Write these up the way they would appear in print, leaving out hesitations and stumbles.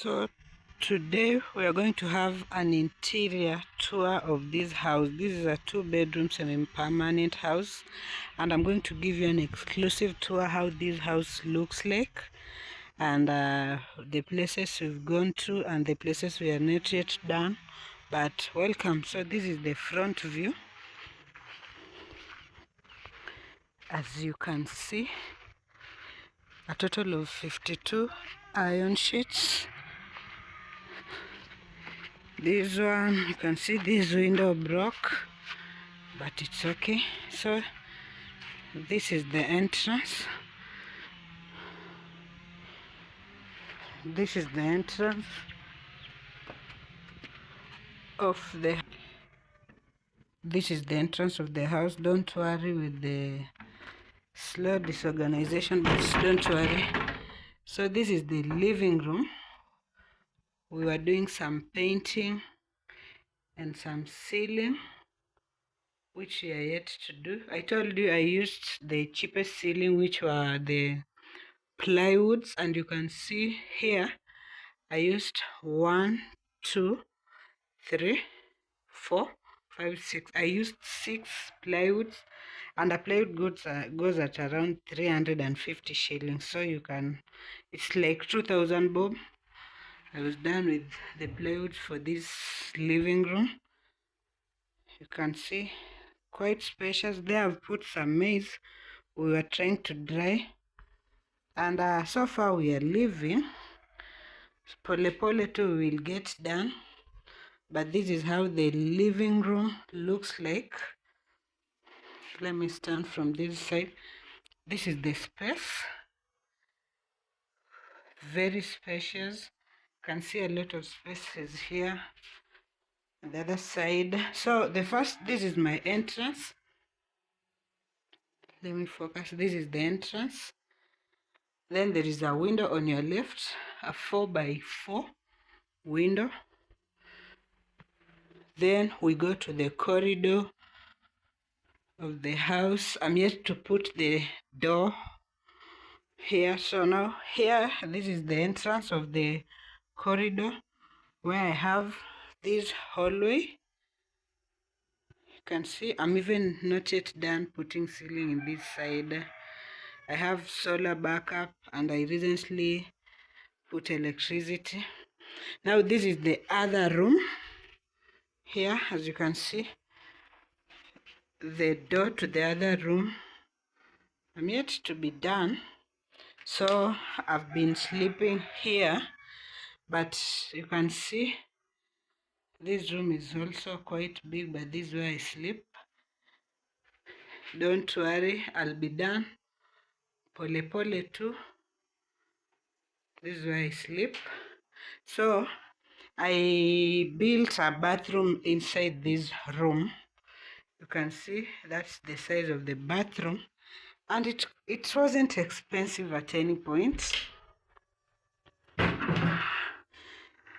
So today we are going to have an interior tour of this house. This is a 2-bedroom semi-permanent house, and I'm going to give you an exclusive tour how this house looks like, and the places we've gone to and the places we are not yet done, but welcome. So this is the front view. As you can see, a total of 52 iron sheets. This one, you can see this window broke, but it's okay. So this is the entrance. This is the entrance of the house. Don't worry with the slow disorganization, but don't worry. So this is the living room. We were doing some painting and some ceiling, which we are yet to do. I told you I used the cheapest ceiling, which were the plywoods, and you can see here I used 1, 2, 3, 4, 5, 6. I used 6 plywoods, and a plywood goes at around 350 shillings. So you can, it's like 2,000 bob. I was done with the plywood for this living room. You can see quite spacious. There I've put some maize we were trying to dry, and so far we are living. Pole pole too will get done, but this is how the living room looks like. Let me stand from this side. This is the space, very spacious. You can see a lot of spaces here on the other side. So this is my entrance. Let me focus. This is the entrance. Then there is a window on your left, a 4x4 window. Then we go to the corridor of the house. I'm yet to put the door here. So now here, this is the entrance of the corridor, where I have this hallway. You can see I'm even not yet done putting ceiling in this side. I have solar backup, and I recently put electricity. Now this is the other room. Here, as you can see, the door to the other room, I'm yet to be done. So I've been sleeping here, but you can see this room is also quite big, but this is where I sleep. Don't worry, I'll be done. Pole pole too. This is where I sleep. So I built a bathroom inside this room. You can see that's the size of the bathroom, and it wasn't expensive at any point.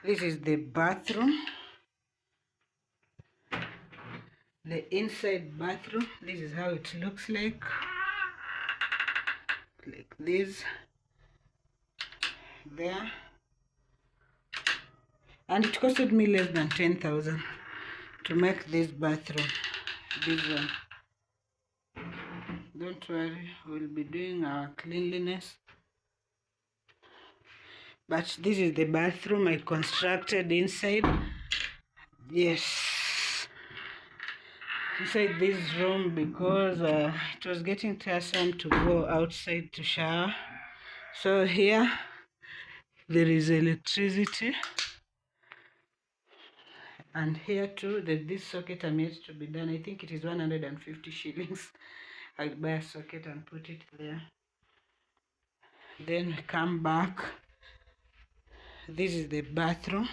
This is the bathroom, the inside bathroom. This is how it looks like this there, and it costed me less than 10,000 to make this bathroom. This one, don't worry, we'll be doing our cleanliness. But this is the bathroom I constructed inside. Yes, inside this room, because it was getting tiresome to go outside to shower. So here there is electricity, and here too there's this socket I'm yet to be done. I think it is 150 shillings. I'll buy a socket and put it there. Then we come back. This is the bathroom.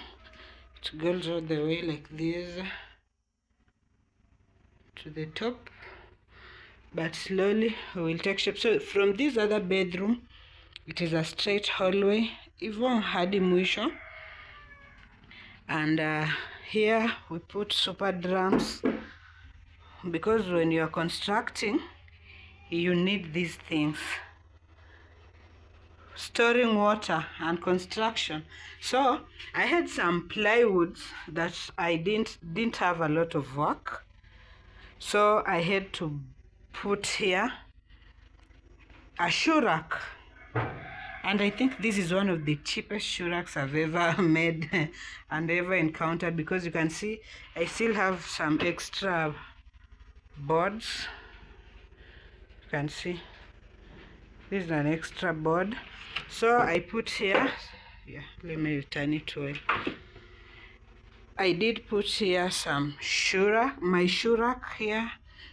It goes all the way like this to the top, but slowly we will take shape. So from this other bedroom, it is a straight hallway even hadi mwisho, and here we put super drums, because when you are constructing you need these things storing water and construction. So I had some plywoods that I didn't have a lot of work, so I had to put here a shoe rack, and I think this is one of the cheapest shoe racks I've ever made and ever encountered, because you can see I still have some extra boards. You can see this is an extra board, so I put here, yeah, let me return it to it. I did put here some my shoe rack here,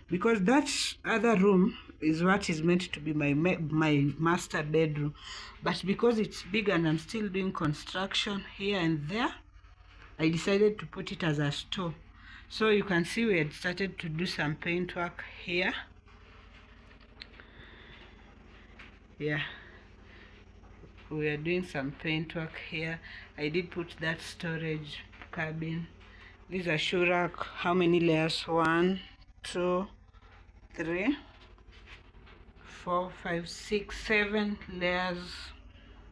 because that other room is what is meant to be my master bedroom, but because it's big and I'm still doing construction here and there, I decided to put it as a store. So you can see we had started to do some paint work here. Yeah, we are doing some paint work here. I did put that storage cabin. These are shoe rack. How many layers? 1, 2, 3, 4, 5, 6, 7 layers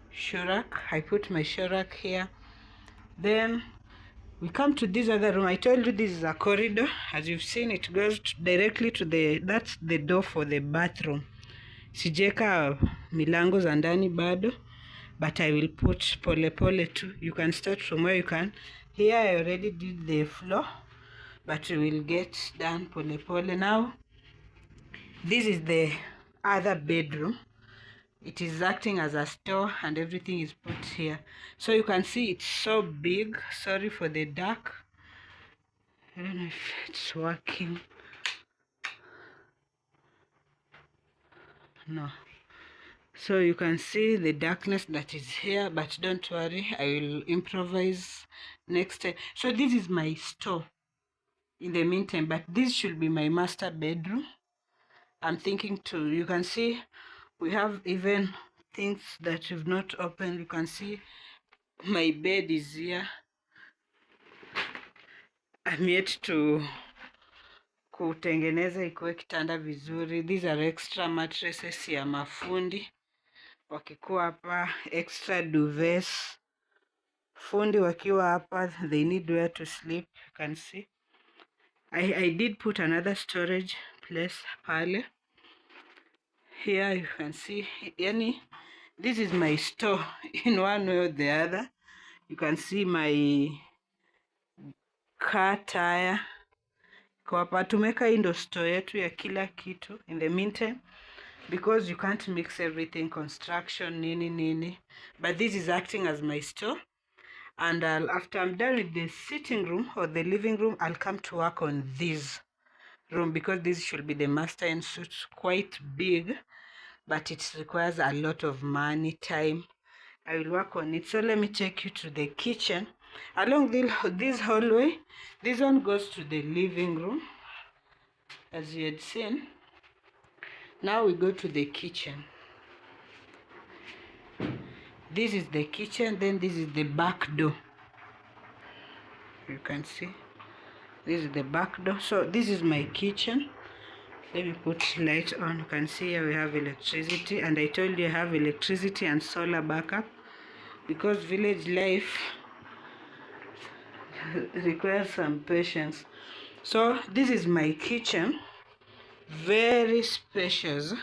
shoe rack. I put my shoe rack here. Then we come to this other room. I told you this is a corridor. As you've seen, it goes directly to that's the door for the bathroom. Sijeka milango za ndani bado, but I will put pole pole too. You can start from where you can. Here I already did the floor, but we will get done pole pole. Now this is the other bedroom. It is acting as a store and everything is put here, so you can see it's so big. Sorry for the dark, I don't know if it's working. No, so you can see the darkness that is here, but don't worry, I will improvise next time. So this is my store in the meantime, but this should be my master bedroom. I'm thinking to, you can see we have even things that you've not opened. You can see my bed is here. I'm yet to kutengeneza ikuwe kitanda vizuri. These are extra mattresses ya mafundi wakikuwa hapa, extra duvets. Fundi wakiwa hapa, they need where to sleep. You can see I did put another storage place pale. Here you can see, yani this is my store in one way or the other. You can see my car tire kwa hapa. Tumeka hii ndo store yetu ya kila kitu. In the meantime, because you can't mix everything, construction nini, but this is acting as my store. And after I'm done with the sitting room or the living room, I'll come to work on this room, because this should be the master en suite. Quite big, but it requires a lot of money, time. I will work on it. So let me take you to the kitchen. Along this hallway, this one goes to the living room, as you had seen. Now we go to the kitchen. This is the kitchen, then this is the back door. You can see this is the back door. So this is my kitchen. Let me put light on. You can see here we have electricity, and I told you I have electricity and solar backup, because village life requires some patience. So this is my kitchen, very spacious.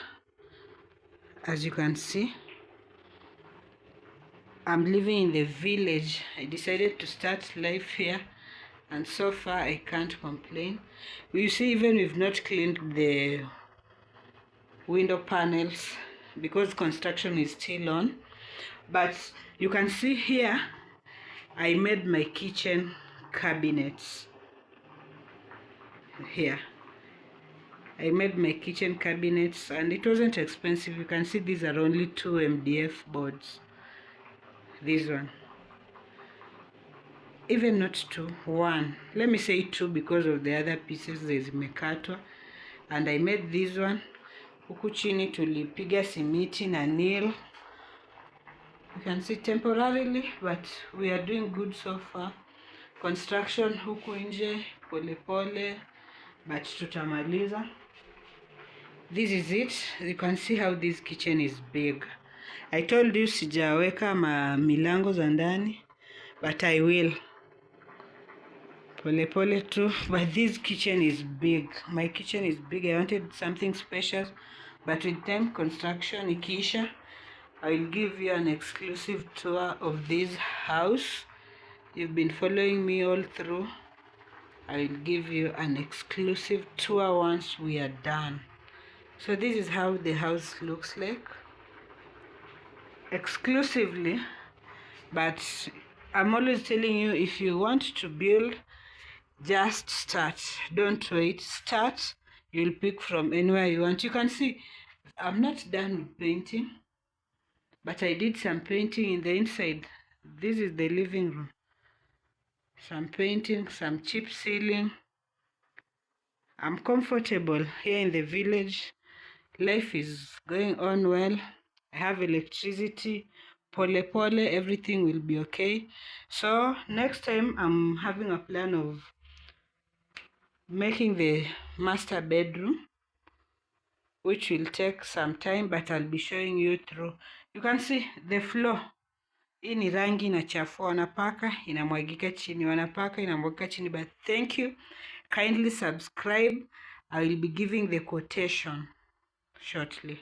As you can see, I'm living in the village. I decided to start life here, and so far I can't complain. You see, even we've not cleaned the window panels because construction is still on, but you can see here I made my kitchen cabinets. Here I made my kitchen cabinets, and it wasn't expensive. You can see these are only 2 MDF boards. This one, even not 2, 1, let me say 2, because of the other pieces there's mekatwa. And I made this one. Huku chini tulipiga simiti na nail. You can see temporarily, but we are doing good so far. Construction huku nje pole pole, but tutamaliza. This is it. You can see how this kitchen is big. I told you sijaweka milango za ndani, but I will. Pole pole too. But this kitchen is big. My kitchen is big. I wanted something special, but with time construction ikiisha, I will give you an exclusive tour of this house. You've been following me all through. I will give you an exclusive tour once we are done. So this is how the house looks like exclusively, but I'm always telling you, if you want to build, just start. Don't wait. Start. You'll pick from anywhere you want. You can see I'm not done with painting, but I did some painting in the inside. This is the living room. Some painting, some chip sealing. I'm comfortable here in the village. Life is going on well. I have electricity. Pole pole, everything will be okay. So next time I'm having a plan of making the master bedroom, which will take some time, but I'll be showing you through. You can see the floor. Hii ni rangi inachafua, wanapaka inamwagika chini, wanapaka inamwagika chini. But thank you, kindly subscribe. I will be giving the quotation shortly.